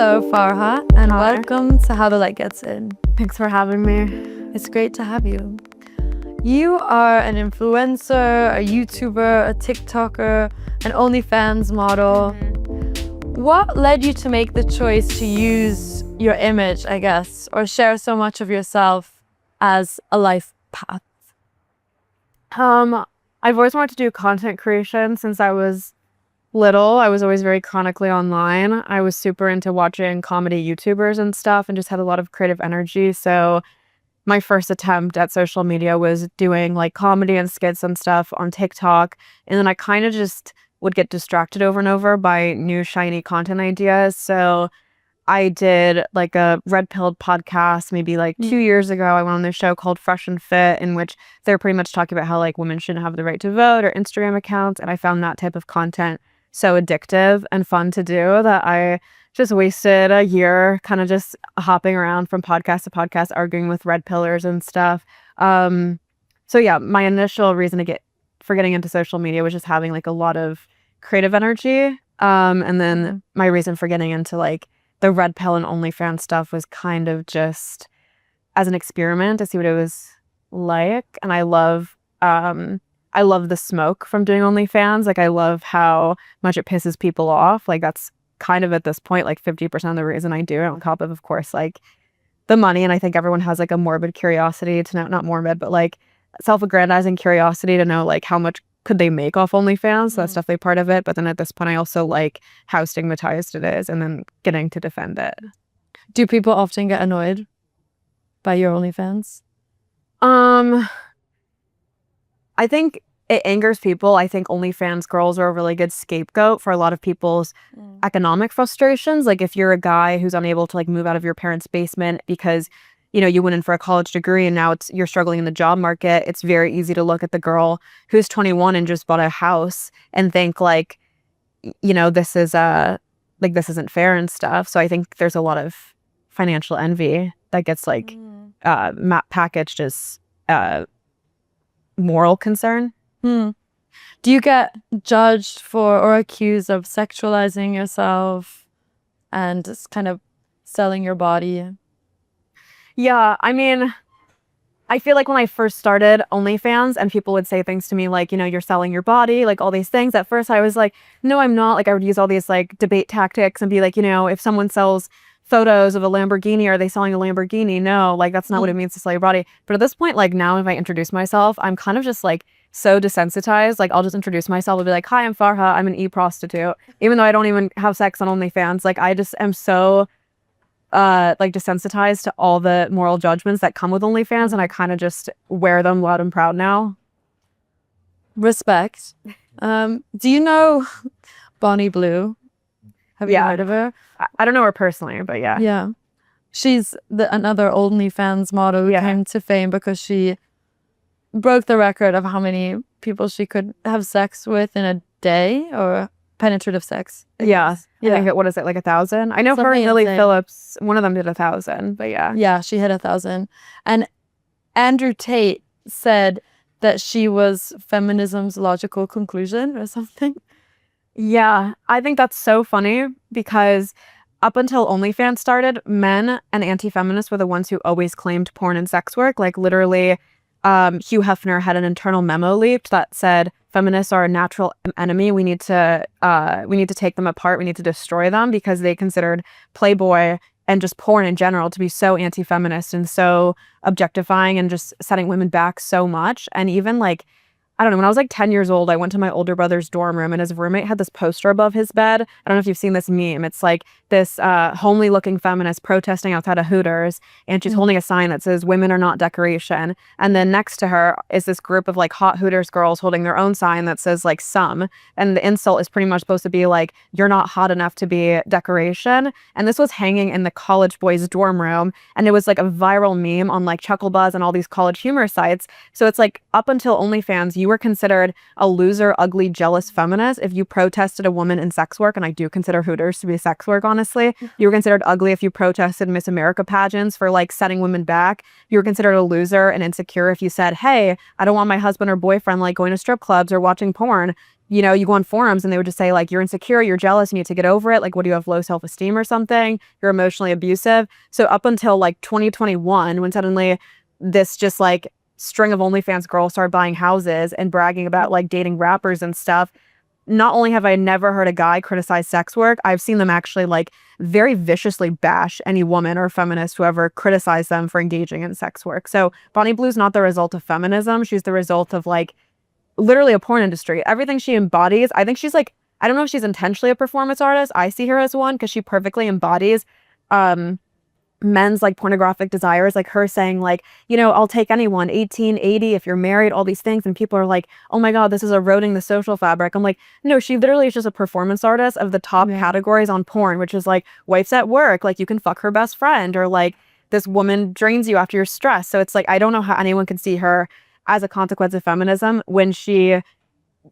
Hello, Farha, and Hi. welcome to How the Light Gets In. Thanks for having me. It's great to have you. You are an influencer, a YouTuber, a TikToker, an OnlyFans model. What led you to make the choice to use your image, I guess, or share so much of yourself as a life path? I've always wanted to do content creation since I was little. I was always very chronically online. I was super into watching comedy YouTubers and stuff and just had a lot of creative energy. So my first attempt at social media was doing like comedy and skits and stuff on TikTok. And then I kind of just would get distracted over and over by new shiny content ideas. So I did like a red-pilled podcast maybe like 2 years ago. I went on this show called Fresh and Fit, in which they're pretty much talking about how like women shouldn't have the right to vote, or Instagram accounts. And I found that type of content so addictive and fun to do that I just wasted a year kind of just hopping around from podcast to podcast, arguing with red pillars and stuff. So yeah, my initial reason for getting into social media was just having like a lot of creative energy. And then my reason for getting into like the red pill and OnlyFans stuff was kind of just as an experiment to see what it was like. And I love the smoke from doing OnlyFans. Like I love how much it pisses people off. Like that's kind of at this point like 50% of the reason I do it, on top of course like the money. And I think everyone has like a morbid curiosity to know, not morbid, but like self-aggrandizing curiosity to know like how much could they make off OnlyFans. So that's definitely part of it. But then at this point I also like how stigmatized it is and then getting to defend it. Do people often get annoyed by your OnlyFans? I think it angers people. I think OnlyFans girls are a really good scapegoat for a lot of people's economic frustrations. Like if you're a guy who's unable to like move out of your parents' basement because, you know, you went in for a college degree and now you're struggling in the job market, it's very easy to look at the girl who's 21 and just bought a house and think like, you know, this isn't fair and stuff. So I think there's a lot of financial envy that gets like packaged as moral concern. Do you get judged for or accused of sexualizing yourself and just kind of selling your body? Yeah, I mean, I feel like when I first started OnlyFans and people would say things to me like, you know, you're selling your body, like all these things. At first I was like, no, I'm not. Like I would use all these like debate tactics and be like, you know, if someone sells photos of a Lamborghini, are they selling a Lamborghini? No, like that's not what it means to sell your body. But at this point, like now if I introduce myself, I'm kind of just like so desensitized. Like I'll just introduce myself and be like, hi, I'm Farha, I'm an e-prostitute. Even though I don't even have sex on OnlyFans, like I just am so like desensitized to all the moral judgments that come with OnlyFans, and I kind of just wear them loud and proud now. Respect. Do you know Bonnie Blue? Have you heard of her? I don't know her personally, but yeah. Yeah. She's another OnlyFans model who came to fame because she broke the record of how many people she could have sex with in a day, or penetrative sex. Yeah. I think, what is it, like 1,000? I know her and Lily Phillips, one of them did 1,000, but yeah. Yeah, she hit 1,000. And Andrew Tate said that she was feminism's logical conclusion or something. Yeah, I think that's so funny because up until OnlyFans started, men and anti-feminists were the ones who always claimed porn and sex work. Like literally, Hugh Hefner had an internal memo leaked that said feminists are a natural enemy. We need to take them apart. We need to destroy them because they considered Playboy and just porn in general to be so anti-feminist and so objectifying and just setting women back so much. And even like, I don't know, when I was like 10 years old, I went to my older brother's dorm room and his roommate had this poster above his bed. I don't know if you've seen this meme. It's like this homely looking feminist protesting outside of Hooters, and she's holding a sign that says women are not decoration. And then next to her is this group of like hot Hooters girls holding their own sign that says like some. And the insult is pretty much supposed to be like, you're not hot enough to be decoration. And this was hanging in the college boys' dorm room. And it was like a viral meme on like Chucklebuzz and all these college humor sites. So it's like up until OnlyFans, you were considered a loser, ugly, jealous feminist if you protested a woman in sex work. And I do consider Hooters to be sex work, honestly. You were considered ugly if you protested Miss America pageants for like setting women back. You were considered a loser and insecure if you said, hey, I don't want my husband or boyfriend like going to strip clubs or watching porn. you know, you go on forums and they would just say like, you're insecure, you're jealous, you need to get over it. Like, what do you have, low self-esteem or something? You're emotionally abusive. So up until like 2021, when suddenly this just like string of OnlyFans girls started buying houses and bragging about like dating rappers and stuff, not only have I never heard a guy criticize sex work, I've seen them actually like very viciously bash any woman or feminist who ever criticized them for engaging in sex work. So Bonnie Blue's not the result of feminism. She's the result of like literally a porn industry. Everything she embodies, I think she's like, I don't know if she's intentionally a performance artist. I see her as one because she perfectly embodies men's like pornographic desires, like her saying like, you know, I'll take anyone, 18, 80, if you're married, all these things. And people are like, oh my God, this is eroding the social fabric. I'm like, no, she literally is just a performance artist of the top categories on porn, which is like wives at work, like you can fuck her best friend, or like this woman drains you after you're stressed. So it's like, I don't know how anyone can see her as a consequence of feminism when she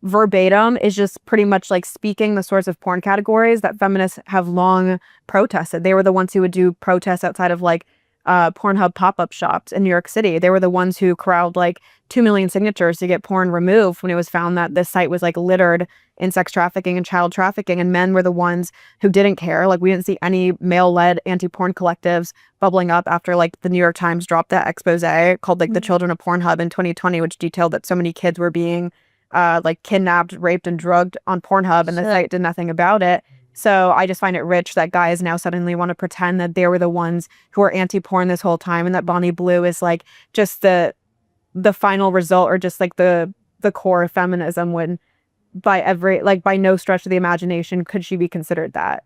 verbatim is just pretty much like speaking the sorts of porn categories that feminists have long protested. They were the ones who would do protests outside of like Pornhub pop-up shops in New York City. They were the ones who corralled like 2 million signatures to get porn removed when it was found that this site was like littered in sex trafficking and child trafficking, and men were the ones who didn't care. Like we didn't see any male-led anti-porn collectives bubbling up after like the New York Times dropped that expose called like The Children of Pornhub in 2020, which detailed that so many kids were being like kidnapped, raped, and drugged on Pornhub, and the site did nothing about it. So I just find it rich that guys now suddenly want to pretend that they were the ones who were anti-porn this whole time, and that Bonnie Blue is like just the final result, or just like the core of feminism, when by no stretch of the imagination could she be considered that.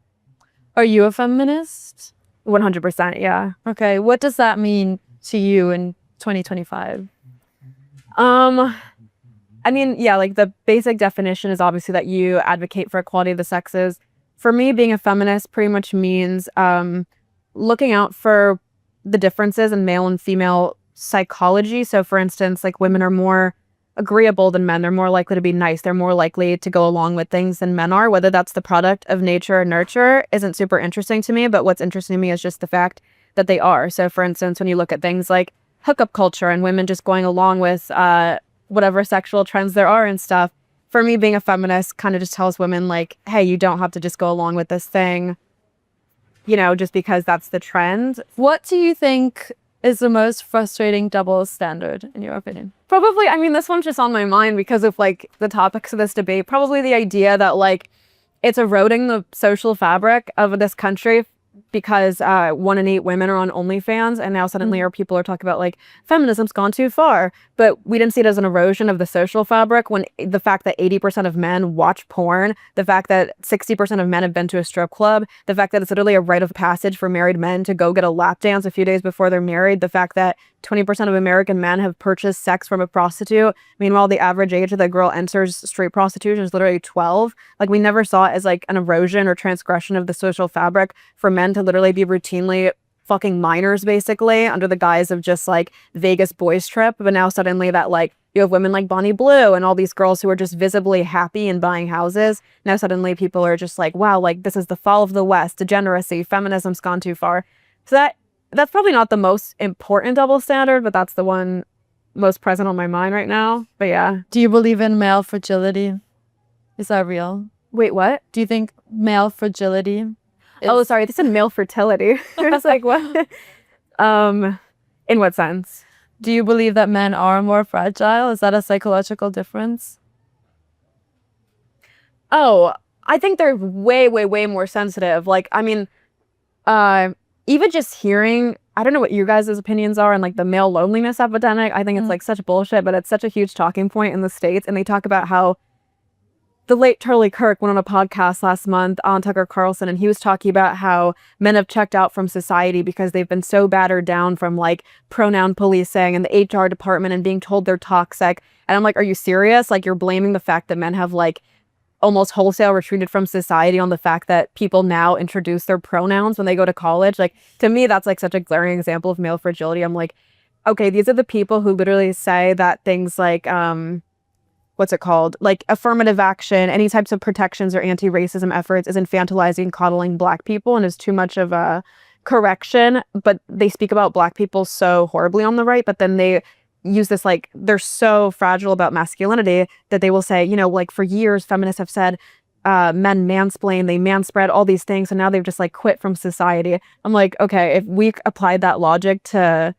Are you a feminist? 100%, yeah. Okay, what does that mean to you in 2025? I mean, yeah, like the basic definition is obviously that you advocate for equality of the sexes. For me, being a feminist pretty much means looking out for the differences in male and female psychology. So for instance, like women are more agreeable than men. They're more likely to be nice. They're more likely to go along with things than men are. Whether that's the product of nature or nurture isn't super interesting to me, but what's interesting to me is just the fact that they are. So for instance, when you look at things like hookup culture and women just going along with whatever sexual trends there are and stuff, for me, being a feminist kind of just tells women like, hey, you don't have to just go along with this thing, you know, just because that's the trend. What do you think is the most frustrating double standard in your opinion? Probably, I mean, this one's just on my mind because of like the topics of this debate. Probably the idea that like it's eroding the social fabric of this country because 1 in 8 women are on OnlyFans, and now suddenly people are talking about like feminism's gone too far. But we didn't see it as an erosion of the social fabric when the fact that 80% of men watch porn, the fact that 60% of men have been to a strip club, the fact that it's literally a rite of passage for married men to go get a lap dance a few days before they're married, the fact that 20% of American men have purchased sex from a prostitute. Meanwhile, the average age that the girl enters straight prostitution is literally 12. Like, we never saw it as like an erosion or transgression of the social fabric for men to literally be routinely fucking minors, basically, under the guise of just like Vegas boys trip. But now suddenly that like you have women like Bonnie Blue and all these girls who are just visibly happy and buying houses. Now suddenly people are just like, wow, like this is the fall of the West, degeneracy, feminism's gone too far. So that's probably not the most important double standard, but that's the one most present on my mind right now. But yeah. Do you believe in male fragility? Is that real? Wait, what? Do you think male fragility? Oh, sorry, this is male fertility. I was like, what? In what sense? Do you believe that men are more fragile? Is that a psychological difference? Oh, I think they're way, way, way more sensitive. Like, I mean, even just hearing, I don't know what you guys' opinions are on like the male loneliness epidemic. I think it's like such bullshit, but it's such a huge talking point in the States. And they talk about how the late Charlie Kirk went on a podcast last month on Tucker Carlson, and he was talking about how men have checked out from society because they've been so battered down from like pronoun policing and the HR department and being told they're toxic. And I'm like, are you serious? Like, you're blaming the fact that men have like almost wholesale retreated from society on the fact that people now introduce their pronouns when they go to college. Like, to me, that's like such a glaring example of male fragility. I'm like, okay, these are the people who literally say that things like, what's it called? Like affirmative action, any types of protections or anti-racism efforts is infantilizing, coddling Black people and is too much of a correction. But they speak about Black people so horribly on the right, but then they use this, like, they're so fragile about masculinity that they will say, you know, like, for years feminists have said men mansplain, they manspread, all these things, and now they've just like quit from society. I'm like, okay, if we applied that logic to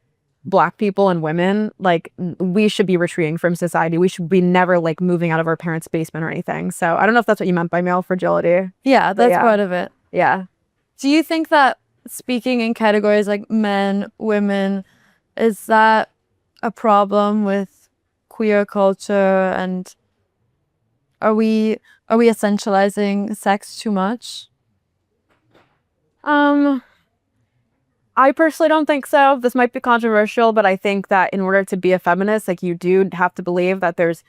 Black people and women, like, we should be retreating from society. We should be never like moving out of our parents' basement or anything. So I don't know if that's what you meant by male fragility. Yeah, that's part of it. Yeah. Do you think that speaking in categories like men, women, is that a problem with queer culture, and are we essentializing sex too much? I personally don't think so. This might be controversial, but I think that in order to be a feminist, like, you do have to believe that there's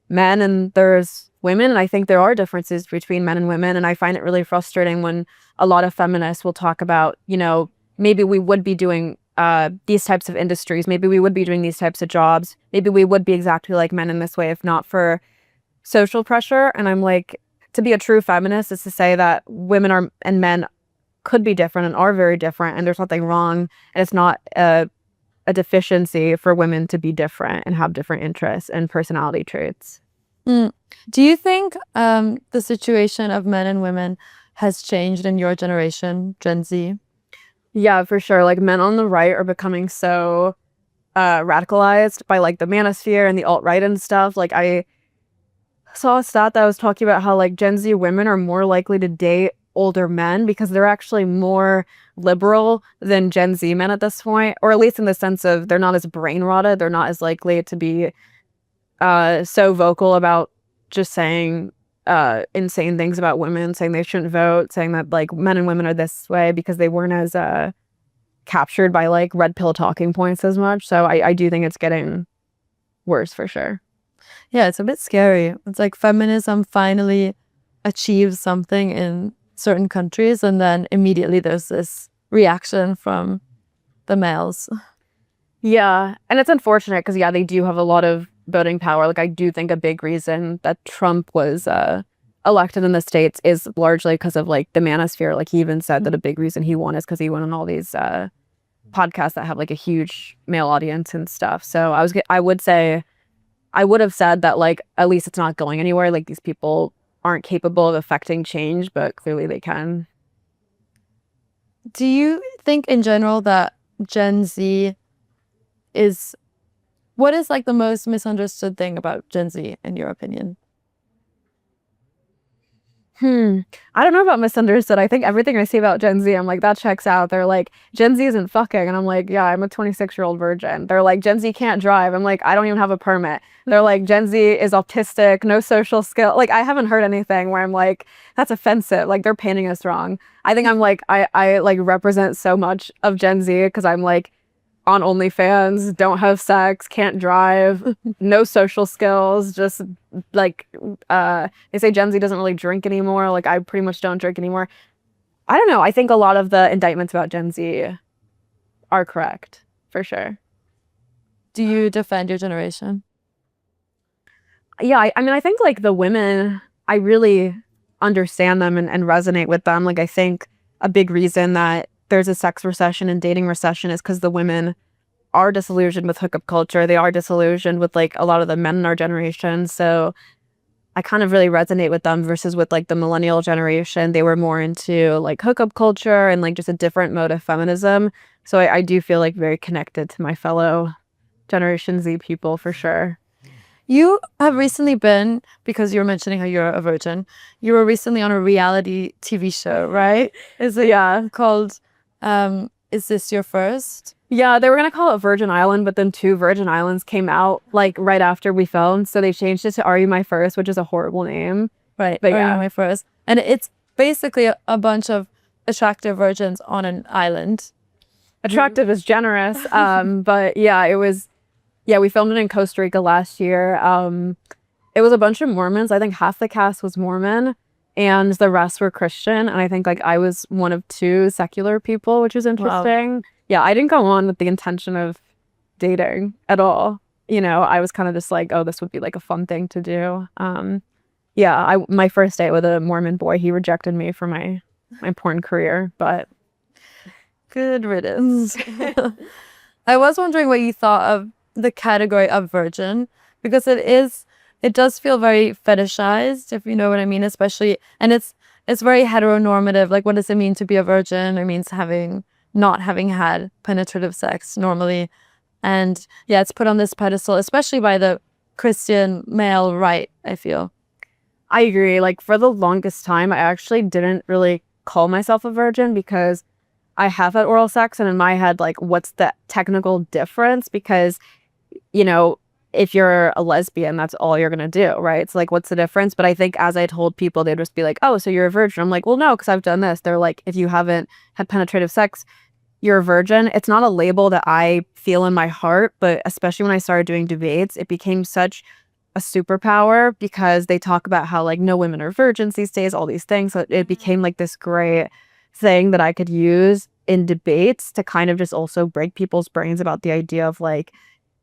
men and there's women. And I think there are differences between men and women. And I find it really frustrating when a lot of feminists will talk about, you know, maybe we would be doing these types of industries. Maybe we would be doing these types of jobs. Maybe we would be exactly like men in this way if not for social pressure. And I'm like, to be a true feminist is to say that women are and men could be different and are very different, and there's nothing wrong, and it's not a deficiency for women to be different and have different interests and personality traits. Do you think the situation of men and women has changed in your generation, Gen Z? Yeah, for sure. Like, men on the right are becoming so radicalized by like the Manosphere and the alt-right and stuff. Like, I saw a stat that was talking about how like Gen Z women are more likely to date older men because they're actually more liberal than Gen Z men at this point, or at least in the sense of they're not as brain rotted. They're not as likely to be so vocal about just saying insane things about women, saying they shouldn't vote, saying that like men and women are this way, because they weren't as captured by like red pill talking points as much. So I do think it's getting worse for sure. Yeah, it's a bit scary. It's like feminism finally achieves something in certain countries, and then immediately there's this reaction from the males. Yeah, and it's unfortunate because, yeah, they do have a lot of voting power. Like, I do think a big reason that Trump was elected in the States is largely because of like the Manosphere. Like, he even said that a big reason he won is because he went on all these podcasts that have like a huge male audience and stuff. So I would have said that like at least it's not going anywhere. Like, these people aren't capable of affecting change, but clearly they can. Do you think in general that Gen Z what is like the most misunderstood thing about Gen Z in your opinion? I don't know about misunderstood. I think everything I see about Gen Z, I'm like, that checks out. They're like, Gen Z isn't fucking. And I'm like, yeah, I'm a 26-year-old virgin. They're like, Gen Z can't drive. I'm like, I don't even have a permit. They're like, Gen Z is autistic, no social skill. Like, I haven't heard anything where I'm like, that's offensive. Like, they're painting us wrong. I think I'm like, I like represent so much of Gen Z because I'm like on OnlyFans, don't have sex, can't drive, no social skills, just like they say Gen Z doesn't really drink anymore. Like, I pretty much don't drink anymore. I don't know. I think a lot of the indictments about Gen Z are correct, for sure. Do you defend your generation? Yeah, I mean, I think like the women, I really understand them and resonate with them. Like, I think a big reason that there's a sex recession and dating recession is because the women are disillusioned with hookup culture. They are disillusioned with like a lot of the men in our generation. So I kind of really resonate with them versus with like the millennial generation. They were more into like hookup culture and like just a different mode of feminism. So I do feel like very connected to my fellow Generation Z people for sure. You have recently been, because you were mentioning how you're a virgin, you were recently on a reality TV show, right? Called Is This Your First? Yeah, they were going to call it Virgin Island, but then 2 Virgin Islands came out like right after we filmed. So they changed it to Are You My First, which is a horrible name. Right, but Are You My First? And it's basically a bunch of attractive virgins on an island. Attractive is generous. But yeah, we filmed it in Costa Rica last year. It was a bunch of Mormons. I think half the cast was Mormon and the rest were Christian. And I think like I was one of 2 secular people, which was interesting. Wow. Yeah, I didn't go on with the intention of dating at all. You know, I was kind of just like, oh, this would be like a fun thing to do. My first date with a Mormon boy, he rejected me for my porn career, but good riddance. I was wondering what you thought of the category of virgin, because it does feel very fetishized, if you know what I mean, especially, and it's very heteronormative. Like, what does it mean to be a virgin? It means not having had penetrative sex normally. And yeah, it's put on this pedestal, especially by the Christian male right, I feel. I agree. Like, for the longest time, I actually didn't really call myself a virgin because I have had oral sex, and in my head, like, what's the technical difference? Because, you know, if you're a lesbian, that's all you're gonna do, right? It's like, what's the difference? But I think as I told people, they'd just be like, oh, so you're a virgin. I'm like, well, no, because I've done this. They're like, if you haven't had penetrative sex, you're a virgin. It's not a label that I feel in my heart, but especially when I started doing debates, it became such a superpower because they talk about how, like, no women are virgins these days, all these things. So it became like this great thing that I could use in debates to kind of just also break people's brains about the idea of, like,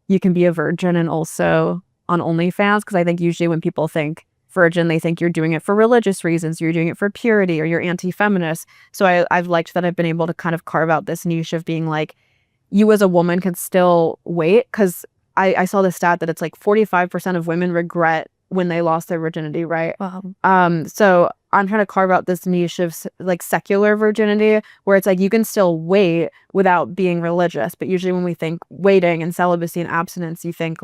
you can be a virgin and also on OnlyFans. Because I think usually when people think virgin, they think you're doing it for religious reasons, you're doing it for purity, or you're anti-feminist. So I've liked that I've been able to kind of carve out this niche of being like, you as a woman can still wait, because I saw the stat that it's like 45% of women regret when they lost their virginity, right? Wow. So I'm trying to carve out this niche of like secular virginity, where it's like you can still wait without being religious. But usually when we think waiting and celibacy and abstinence, you think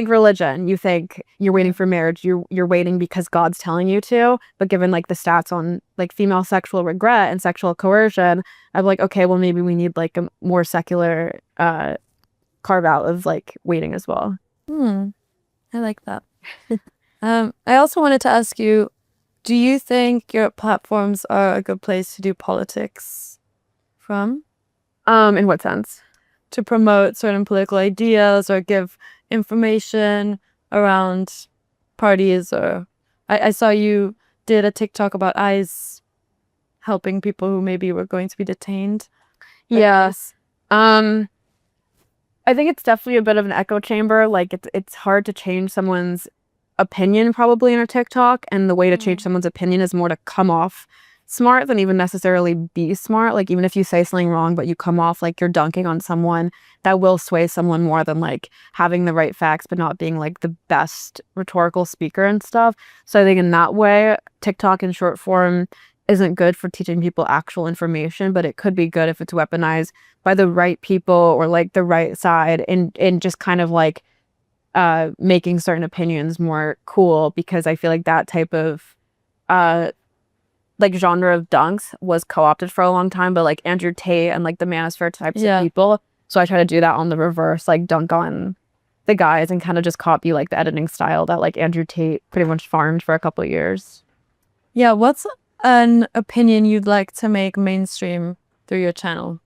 religion, you think you're waiting for marriage, you're waiting because God's telling you to. But given like the stats on like female sexual regret and sexual coercion, I'm like, okay, well, maybe we need like a more secular carve out of like waiting as well. I like that. I also wanted to ask you, do you think your platforms are a good place to do politics from? In what sense? To promote certain political ideas or give information around parties, or I saw you did a TikTok about ICE helping people who maybe were going to be detained. Yes. I think it's definitely a bit of an echo chamber. Like, it's hard to change someone's opinion probably in a TikTok, and the way to change someone's opinion is more to come off smart than even necessarily be smart. Like, even if you say something wrong but you come off like you're dunking on someone, that will sway someone more than like having the right facts but not being like the best rhetorical speaker and stuff. So I think in that way, TikTok in short form isn't good for teaching people actual information, but it could be good if it's weaponized by the right people or like the right side, and just kind of like making certain opinions more cool, because I feel like that type of like genre of dunks was co-opted for a long time, but like Andrew Tate and like the Manosphere types of people. So I try to do that on the reverse, like dunk on the guys and kind of just copy like the editing style that like Andrew Tate pretty much farmed for a couple of years. Yeah, what's an opinion you'd like to make mainstream through your channel?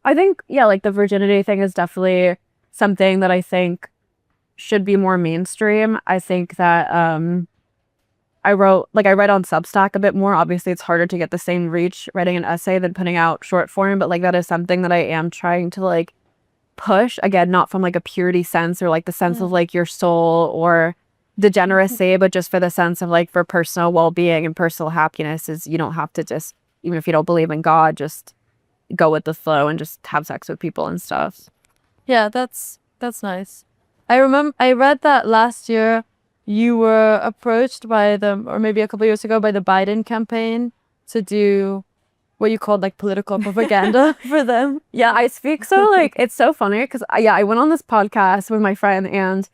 I think, yeah, like the virginity thing is definitely something that I think should be more mainstream. I think that I write on Substack a bit more. Obviously, it's harder to get the same reach writing an essay than putting out short form, but like that is something that I am trying to like push. Again, not from like a purity sense or like the sense of like your soul or degeneracy, but just for the sense of like for personal well-being and personal happiness, is you don't have to just, even if you don't believe in God, just go with the flow and just have sex with people and stuff. Yeah, that's nice. I read that last year you were approached by them, or maybe a couple years ago, by the Biden campaign to do what you called like political propaganda for them. Yeah, I speak so like, it's so funny because I went on this podcast with my friend, and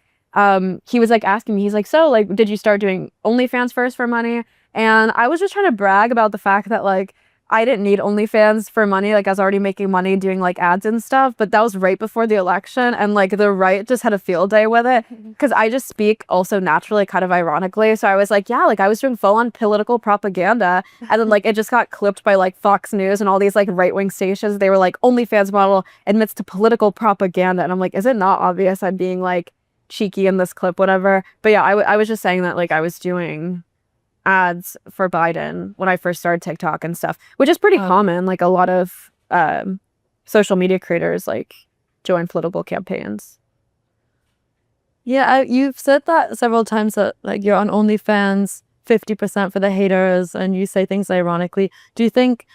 he was like asking me, he's like, so like, did you start doing OnlyFans first for money? And I was just trying to brag about the fact that like I didn't need OnlyFans for money. Like, I was already making money doing like ads and stuff, but that was right before the election, and like the right just had a field day with it, because I just speak also naturally, kind of ironically. So I was like, yeah, like I was doing full-on political propaganda, and then like it just got clipped by like Fox News and all these like right-wing stations. They were like, OnlyFans model admits to political propaganda, and I'm like, is it not obvious I'm being like cheeky in this clip, whatever? But yeah, I was just saying that like I was doing ads for Biden when I first started TikTok and stuff, which is pretty common. Like a lot of social media creators like join political campaigns. Yeah, you've said that several times, that like you're on OnlyFans 50% for the haters, and you say things ironically. Do you think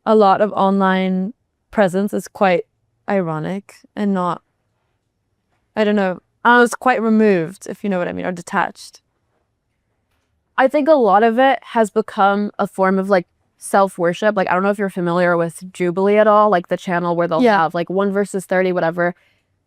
a lot of online presence is quite ironic and not, I don't know, it's quite removed, if you know what I mean, or detached. I think a lot of it has become a form of like self-worship. Like, I don't know if you're familiar with Jubilee at all, like the channel where they'll have like 1 versus 30, whatever.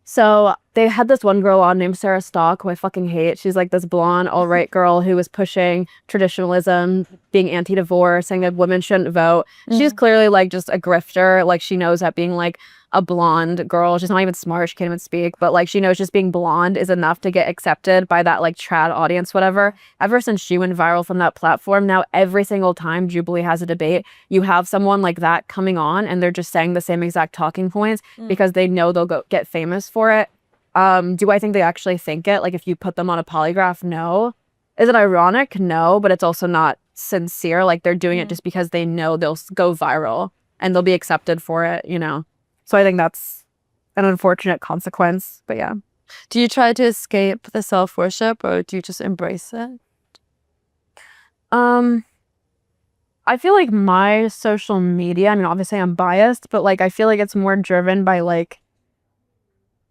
So they had this one girl on named Sarah Stock, who I fucking hate. She's like this blonde, alt-right girl who was pushing traditionalism, being anti-divorce, saying that women shouldn't vote. She's clearly like just a grifter. Like, she knows that being like a blonde girl, she's not even smart, she can't even speak, but like she knows just being blonde is enough to get accepted by that like trad audience, whatever. Ever since she went viral from that platform, now every single time Jubilee has a debate, you have someone like that coming on and they're just saying the same exact talking points because they know they'll get famous for it. Do I think they actually think it? Like, if you put them on a polygraph, no. Is it ironic? No, but it's also not sincere. Like, they're doing it just because they know they'll go viral and they'll be accepted for it, you know? So I think that's an unfortunate consequence, but yeah. Do you try to escape the self-worship, or do you just embrace it? I feel like my social media, I mean, obviously I'm biased, but like I feel like it's more driven by like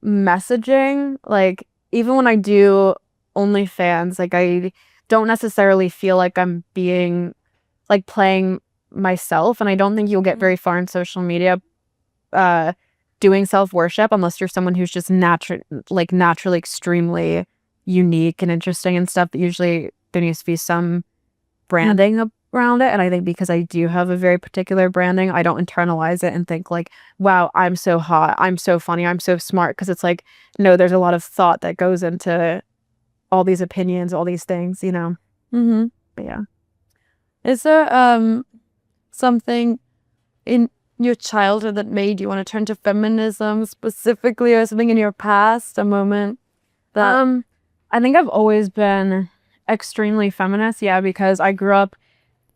messaging. Like, even when I do OnlyFans, like I don't necessarily feel like I'm being like playing myself, and I don't think you'll get very far in social media doing self-worship unless you're someone who's just naturally extremely unique and interesting and stuff. That usually there needs to be some branding around it, and I think because I do have a very particular branding, I don't internalize it and think like, wow, I'm so hot, I'm so funny, I'm so smart, because it's like, no, there's a lot of thought that goes into all these opinions, all these things, you know. But yeah. Is there something in your childhood that made you want to turn to feminism specifically, or something in your past, a moment that I think I've always been extremely feminist, because I grew up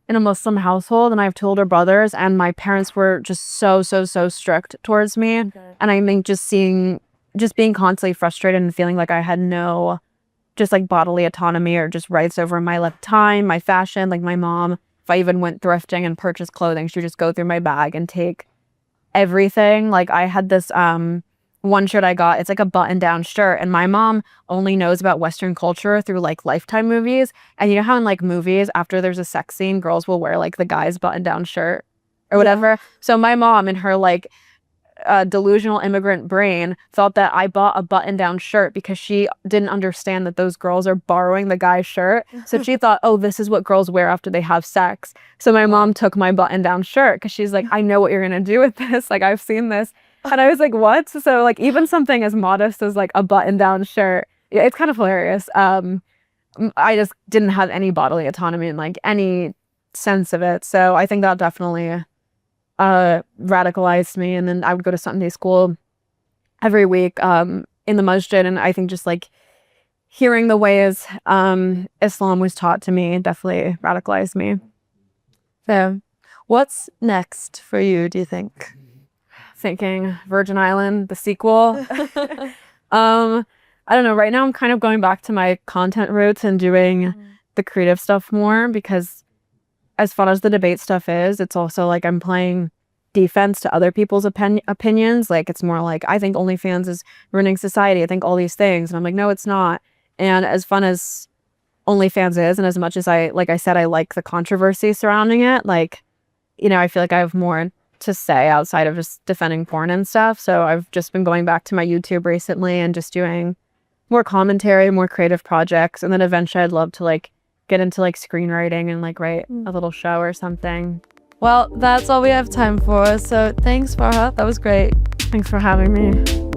in a Muslim household and I have 2 older brothers, and my parents were just so strict towards me. And I think just being constantly frustrated and feeling like I had no just like bodily autonomy or just rights over my time, my fashion. Like, my mom, if I even went thrifting and purchased clothing, she would just go through my bag and take everything. Like, I had this one shirt I got, it's like a button-down shirt, and my mom only knows about Western culture through like Lifetime movies. And you know how in like movies, after there's a sex scene, girls will wear like the guy's button-down shirt or whatever. So my mom, in her like delusional immigrant brain, thought that I bought a button-down shirt because she didn't understand that those girls are borrowing the guy's shirt. So she thought, oh, this is what girls wear after they have sex. So my mom took my button-down shirt because she's like, I know what you're gonna do with this. Like, I've seen this. And I was like, what? So like, even something as modest as like a button-down shirt, it's kind of hilarious. I just didn't have any bodily autonomy and like any sense of it. So I think that definitely radicalized me. And then I would go to Sunday school every week in the masjid, and I think just like hearing the ways Islam was taught to me definitely radicalized me. So what's next for you, do you think? Thinking Virgin Island, the sequel. I don't know, right now I'm kind of going back to my content roots and doing the creative stuff more, because as fun as the debate stuff is, it's also like I'm playing defense to other people's opinions. Like, it's more like, I think OnlyFans is ruining society, I think all these things, and I'm like, no, it's not. And as fun as OnlyFans is, and as much as I said, I like the controversy surrounding it, like, you know, I feel like I have more to say outside of just defending porn and stuff. So I've just been going back to my YouTube recently and just doing more commentary, more creative projects, and then eventually I'd love to like get into like screenwriting and like write a little show or something. Well, that's all we have time for. So thanks, Farha. That was great. Thanks for having me.